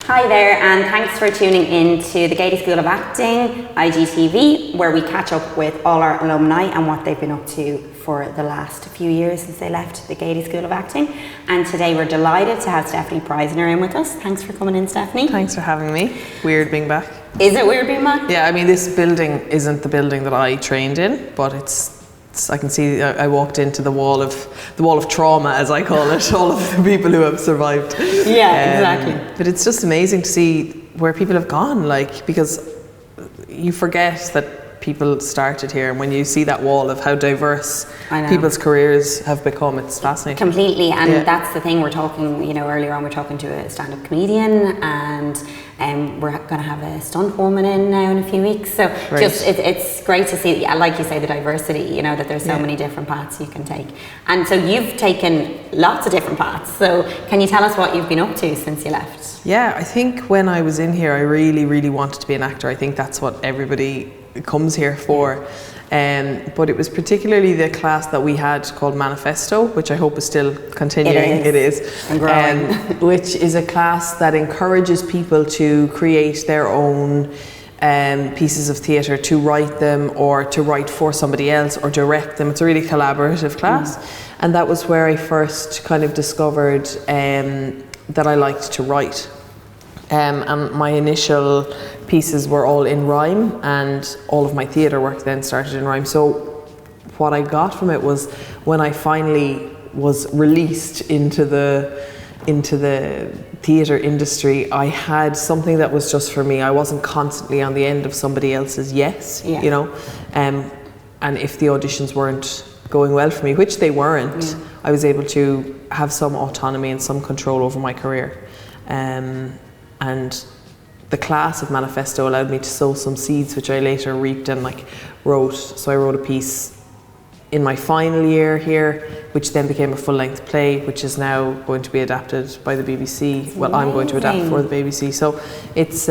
Hi there, and thanks for tuning in to the Gaiety School of Acting, IGTV, where we catch up with all our alumni and what they've been up to for the last few years since they left the Gaiety School of Acting. And today we're delighted to have Stefanie Preissner in with us. Thanks for coming in, Stefanie. Thanks for having me. Weird being back. Is it weird being back? Yeah, I mean, this building isn't the building that I trained in, but I can see I walked into the wall of trauma, as I call it, all of the people who have survived. Yeah, exactly. But it's just amazing to see where people have gone, because you forget that people started here, and when you see that wall of how diverse people's careers have become, it's fascinating. Completely, and that's the thing. We're talking, earlier on we're talking to a stand-up comedian, and we're going to have a stunt woman in now in a few weeks. So it's great to see, like you say, the diversity, that there's so many different paths you can take. And so you've taken lots of different paths. So can you tell us what you've been up to since you left? Yeah, I think when I was in here, I really, really wanted to be an actor. I think that's what everybody comes here for. But it was particularly the class that we had called Manifesto, which I hope is still continuing. It is. And growing. Which is a class that encourages people to create their own pieces of theatre, to write them or to write for somebody else or direct them. It's a really collaborative class. And that was where I first kind of discovered that I liked to write. And my initial pieces were all in rhyme, and all of my theatre work then started in rhyme. So what I got from it was, when I finally was released into the theatre industry, I had something that was just for me. I wasn't constantly on the end of somebody else's yes, and if the auditions weren't going well for me, which they weren't, I was able to have some autonomy and some control over my career. And the class of Manifesto allowed me to sow some seeds, which I later reaped and wrote. So I wrote a piece in my final year here, which then became a full-length play, which is now going to be adapted by the BBC. Well, I'm going to adapt for the BBC. So it's,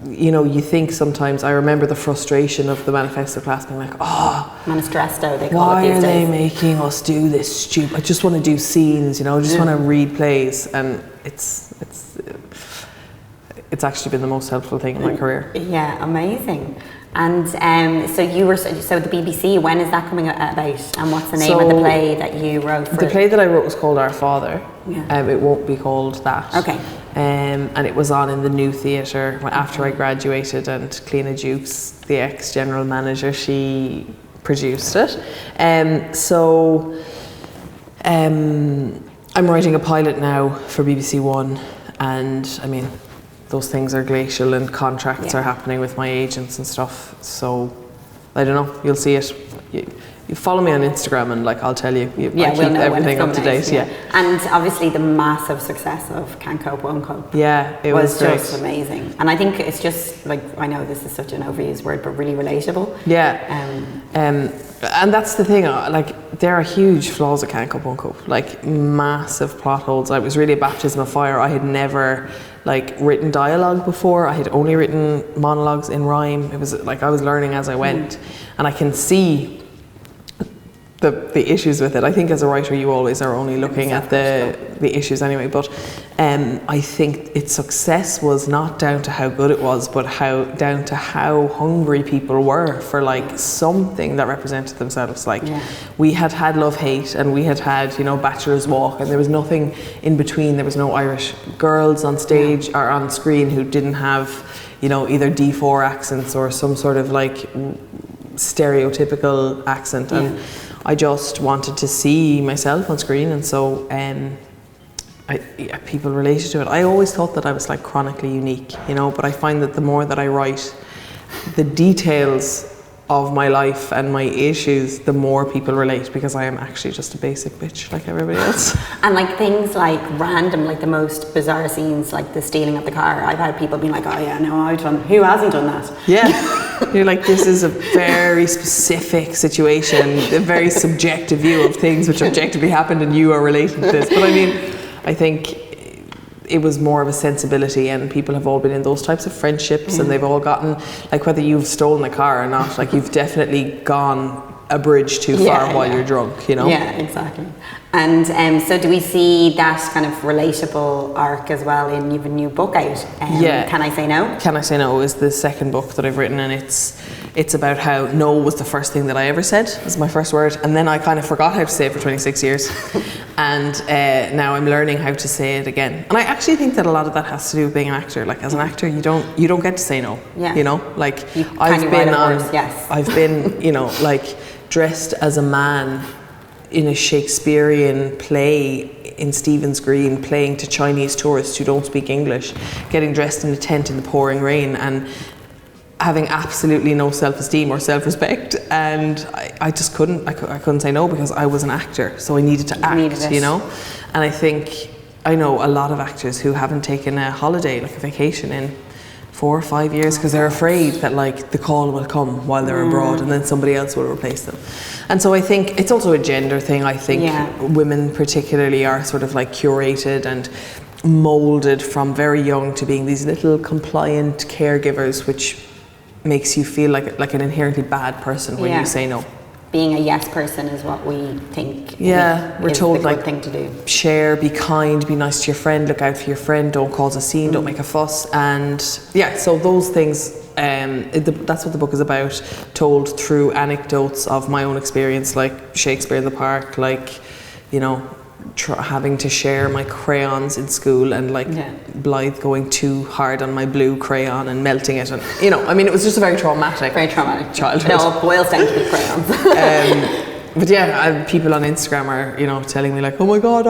you think sometimes, I remember the frustration of the Manifesto class being like, Manifesto, they call why it these are they days. making us do this stupid, I just want to do scenes, I just want to read plays. And it's actually been the most helpful thing in my career. Yeah, amazing. And so the BBC, when is that coming about, and what's the name of the play that you wrote for? The play that I wrote was called Our Father. Yeah. It won't be called that. Okay. And it was on in the New Theatre after I graduated, and Cleena Jukes, the ex-general manager, she produced it. I'm writing a pilot now for BBC One, and I mean, those things are glacial, and contracts are happening with my agents and stuff. So I don't know, you'll see it. You follow me on Instagram, and I'll tell you. I keep everything up to date. Yeah. And obviously the massive success of Cant, Wonka. Yeah, it was great. Just amazing. And I think it's just I know this is such an overused word, but really relatable. Yeah. And that's the thing. There are huge flaws at Cant, Wonka. Massive plot holes. It was really a baptism of fire. I had never written dialogue before. I had only written monologues in rhyme. It was I was learning as I went, and I can see the issues with it. I think as a writer you always are only looking at the issues anyway, but I think its success was not down to how good it was, but down to how hungry people were for something that represented themselves. We had love-hate, and we had Bachelor's Walk, and there was nothing in between. There was no Irish girls on stage or on screen who didn't have either D4 accents or some sort of stereotypical accent, and I just wanted to see myself on screen, and so people related to it. I always thought that I was chronically unique, but I find that the more that I write the details of my life and my issues, the more people relate, because I am actually just a basic bitch like everybody else. And things random, the most bizarre scenes, the stealing of the car. I've had people being oh yeah, no, who hasn't done that? Yeah. You're this is a very specific situation, a very subjective view of things which objectively happened, and you are related to this. But I mean, I think it was more of a sensibility, and people have all been in those types of friendships, and they've all gotten, whether you've stolen a car or not, you've definitely gone a bridge too far while you're drunk, you know? Yeah, exactly. And so do we see that kind of relatable arc as well in your new book out? Can I Say No? Can I Say No is the second book that I've written, and it's about how no was the first thing that I ever said. It was my first word, and then I kind of forgot how to say it for 26 years. And now I'm learning how to say it again. And I actually think that a lot of that has to do with being an actor. Like, as an actor, you don't get to say no. Yeah. You know, like I've been, you know, like dressed as a man in a Shakespearean play in Stephen's Green, playing to Chinese tourists who don't speak English, getting dressed in a tent in the pouring rain, and having absolutely no self-esteem or self-respect. And I just couldn't say no, because I was an actor, so I needed to act, you know. And I think I know a lot of actors who haven't taken a holiday, like a vacation, in 4 or 5 years, because they're afraid that like the call will come while they're abroad and then somebody else will replace them. And so I think it's also a gender thing. I think women particularly are sort of like curated and molded from very young to being these little compliant caregivers, which makes you feel like an inherently bad person when you say no. Being a yes person is what we think. We're told the good thing to do. Share, be kind, be nice to your friend, look out for your friend, don't cause a scene, don't make a fuss. And so those things, that's what the book is about, told through anecdotes of my own experience, like Shakespeare in the Park, like, you know, having to share my crayons in school, and like Blythe going too hard on my blue crayon and melting it, and you know, I mean, it was just a very traumatic childhood. It all boils down to the crayons. But people on Instagram are, you know, telling me like, oh my god,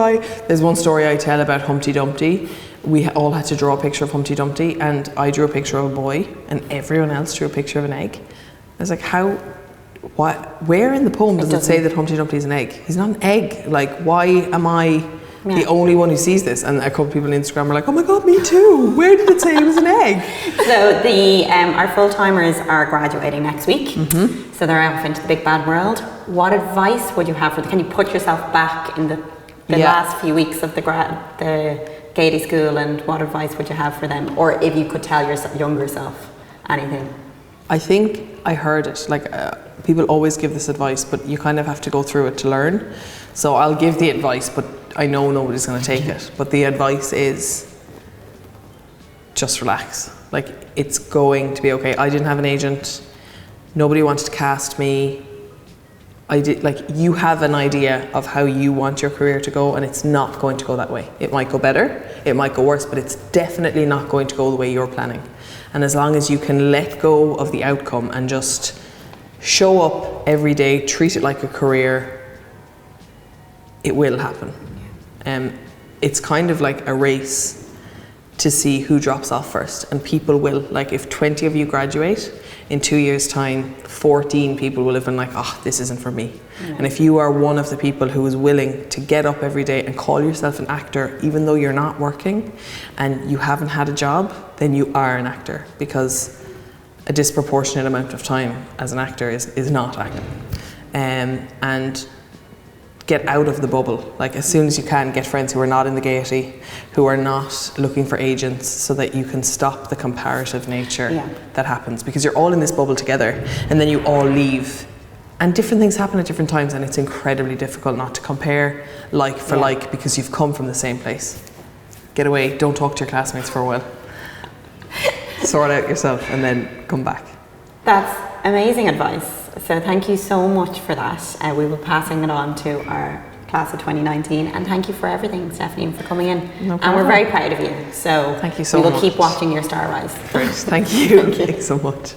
there's one story I tell about Humpty Dumpty. We all had to draw a picture of Humpty Dumpty, and I drew a picture of a boy, and everyone else drew a picture of an egg. I was like, where in the poem does it say that Humpty Dumpty is an egg? He's not an egg. Like, why am I the only one who sees this? And a couple of people on Instagram are like, oh my god, me too. Where did it say it was an egg? So our full-timers are graduating next week. Mm-hmm. So they're off into the big bad world. What advice would you have for them? Can you put yourself back in the last few weeks of the Gaiety School, and what advice would you have for them? Or if you could tell your younger self anything? I think I heard it, like people always give this advice, but you kind of have to go through it to learn. So I'll give the advice, but I know nobody's going to take it. But the advice is just relax. Like, it's going to be okay. I didn't have an agent. Nobody wanted to cast me. You have an idea of how you want your career to go, and it's not going to go that way. It might go better, it might go worse, but it's definitely not going to go the way you're planning. And as long as you can let go of the outcome and just show up every day, treat it like a career, it will happen. It's kind of like a race to see who drops off first, and people will, like, if 20 of you graduate, in 2 years' time, 14 people will have been like, oh, this isn't for me. Mm. And if you are one of the people who is willing to get up every day and call yourself an actor, even though you're not working and you haven't had a job, then you are an actor, because a disproportionate amount of time as an actor is not acting. And get out of the bubble. Like, as soon as you can, get friends who are not in the Gaiety, who are not looking for agents, so that you can stop the comparative nature that happens, because you're all in this bubble together, and then you all leave, and different things happen at different times, and it's incredibly difficult not to compare like for like, because you've come from the same place. Get away, don't talk to your classmates for a while. Sort out yourself and then come back. That's amazing advice. So thank you so much for that. We will be passing it on to our class of 2019, and thank you for everything, Stefanie, for coming in. No problem. And we're very proud of you. So thank you so much. We will keep watching your star rise. Great. Thank you. Thank you so much.